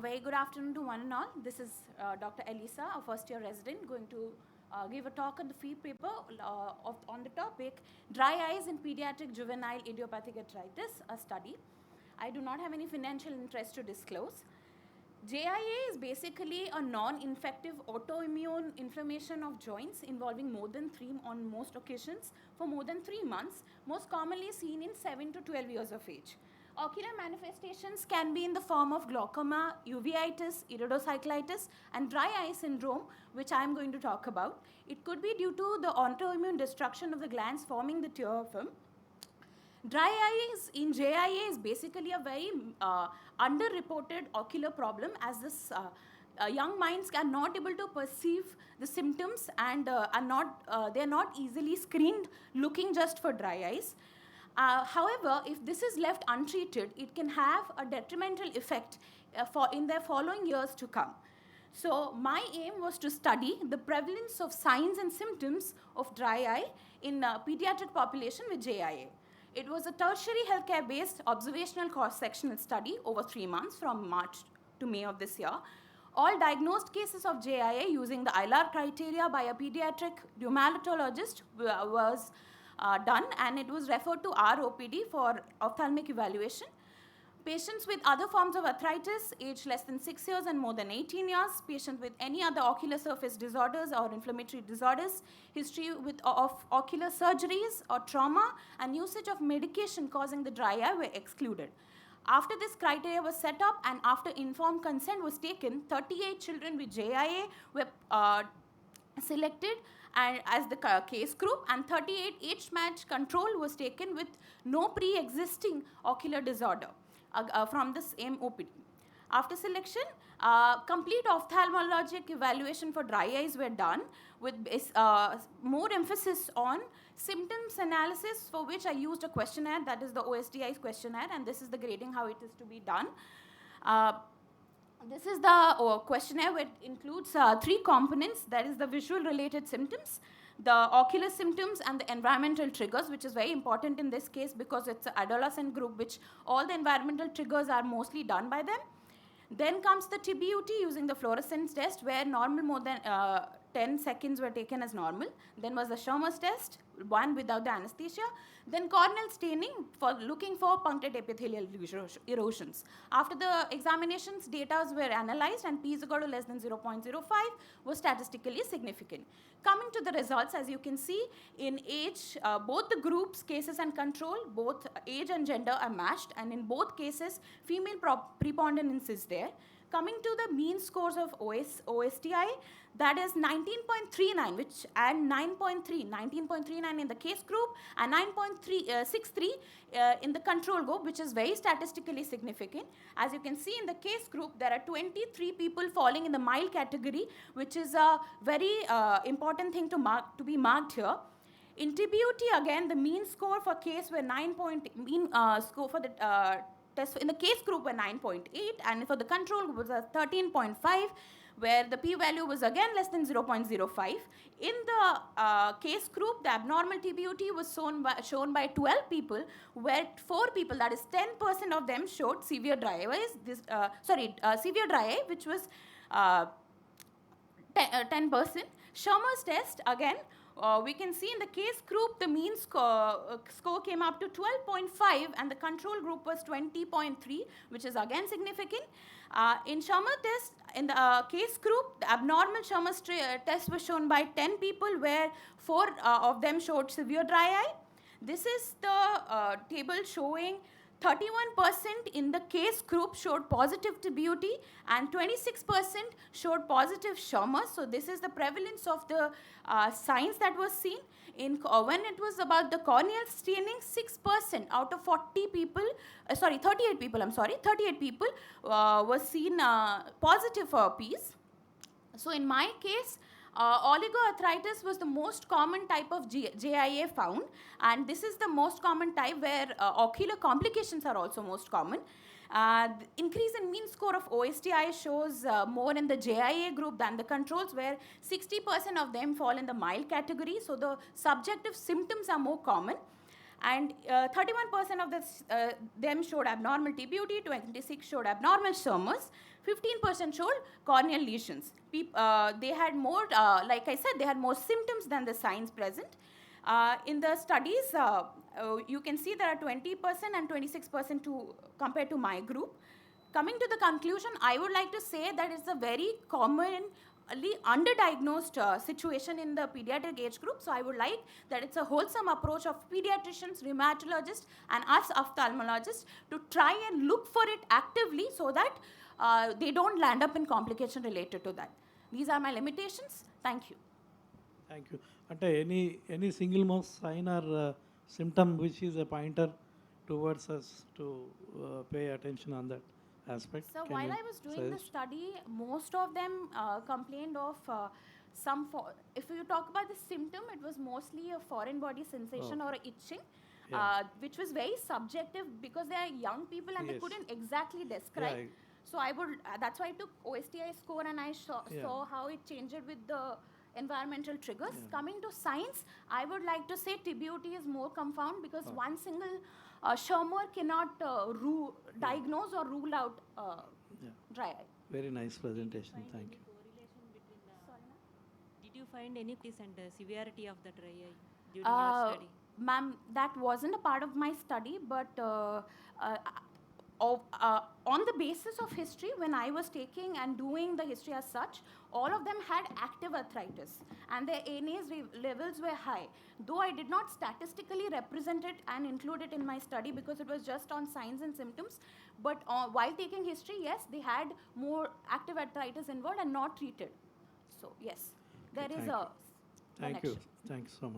Very good afternoon to one and all. This is Dr. Elisa, a first-year resident, going to give a talk on the Freepaper on the topic Dry Eyes in Pediatric Juvenile Idiopathic Arthritis, a study. I do not have any financial interest to disclose. JIA is basically a non-infective autoimmune inflammation of joints involving more than 3 on most occasions for more than 3 months, most commonly seen in 7 to 12 years of age. Ocular manifestations can be in the form of glaucoma, uveitis, iridocyclitis, and dry eye syndrome, which I am going to talk about. It could be due to the autoimmune destruction of the glands forming the tear film. Dry eyes in JIA is basically a very underreported ocular problem, as this young minds are not able to perceive the symptoms and they are not easily screened looking just for dry eyes. However, if this is left untreated, it can have a detrimental effect in their following years to come. So my aim was to study the prevalence of signs and symptoms of dry eye in pediatric population with JIA. It was a tertiary healthcare-based observational cross-sectional study over 3 months from March to May of this year. All diagnosed cases of JIA using the ILR criteria by a pediatric rheumatologist was done, and it was referred to our OPD for ophthalmic evaluation. Patients with other forms of arthritis, aged less than 6 years and more than 18 years, patients with any other ocular surface disorders or inflammatory disorders, history of ocular surgeries or trauma, and usage of medication causing the dry eye were excluded. After this criteria was set up and after informed consent was taken, 38 children with JIA were selected and as the case group, and 38 age-matched control was taken with no pre-existing ocular disorder from the same OPD. After selection, complete ophthalmologic evaluation for dry eyes were done with more emphasis on symptoms analysis, for which I used a questionnaire, that is the OSDI questionnaire, and this is the grading how it is to be done. This is the questionnaire, which includes 3 components, that is the visual related symptoms, the ocular symptoms, and the environmental triggers, which is very important in this case because it's an adolescent group, which all the environmental triggers are mostly done by them. Then comes the TBUT using the fluorescence test, where normal more than 10 seconds were taken as normal. Then was the Schirmer's test, one without the anesthesia. Then corneal staining for looking for punctate epithelial erosions. After the examinations, data were analyzed and p is equal to less than 0.05 was statistically significant. Coming to the results, as you can see, in age, both the groups, cases and control, both age and gender are matched, and in both cases, female preponderance is there. Coming to the mean scores of OSTI, that is 19.39, which and 19.39 in the case group and 9.63 in the control group, which is very statistically significant. As you can see in the case group, there are 23 people falling in the mild category, which is a very important thing to be marked here. In TBUT, again, the mean score for case were score for the in the case group were 9.8, and for the control group was 13.5, where the p-value was again less than 0.05. In the case group, the abnormal TBUT was shown by 12 people, where 4 people, that is 10% of them, showed severe dry eye. Severe dry eye, which was 10%. Schirmer's test, again, we can see in the case group, the mean score came up to 12.5 and the control group was 20.3, which is again significant. In Schirmer test, in the case group, the abnormal Schirmer's test was shown by 10 people, where 4 of them showed severe dry eye. This is the table showing 31% in the case group showed positive TBUT and 26% showed positive Schirmer. So this is the prevalence of the signs that was seen. When it was about the corneal staining, 6% out of 38 people was seen positive for Ps. So in my case, oligoarthritis was the most common type of JIA found, and this is the most common type where ocular complications are also most common. The increase in mean score of OSTI shows more in the JIA group than the controls, where 60% of them fall in the mild category, so the subjective symptoms are more common. And 31% of them showed abnormal TBUT, 26 showed abnormal Schirmer's. 15% showed corneal lesions. They had more, like I said, they had more symptoms than the signs present. In the studies, you can see there are 20% and 26% compared to my group. Coming to the conclusion, I would like to say that it's a very commonly underdiagnosed situation in the pediatric age group. So I would like that it's a wholesome approach of pediatricians, rheumatologists, and us ophthalmologists to try and look for it actively so that they don't land up in complication related to that. These are my limitations. Thank you. Thank you. Any single most sign or symptom which is a pointer towards us to pay attention on that aspect? So while I was doing the study, most of them complained of if you talk about the symptom, it was mostly a foreign body sensation or itching, which was very subjective because they are young people and they couldn't exactly describe. Yeah. So I would, that's why I took OSTI score and I saw how it changed with the environmental triggers. Coming to science, I would like to say TBUT is more confound because one single Shermer cannot diagnose or rule out dry eye. Very nice presentation. Thank you. Did you find any case and severity of the dry eye during your study? Ma'am, that wasn't a part of my study, but on the basis of history, when I was taking and doing the history as such, all of them had active arthritis and their ANAs levels were high. Though I did not statistically represent it and include it in my study because it was just on signs and symptoms, but while taking history, yes, they had more active arthritis involved and not treated. So yes, there is a connection. Thank you. Thanks so much.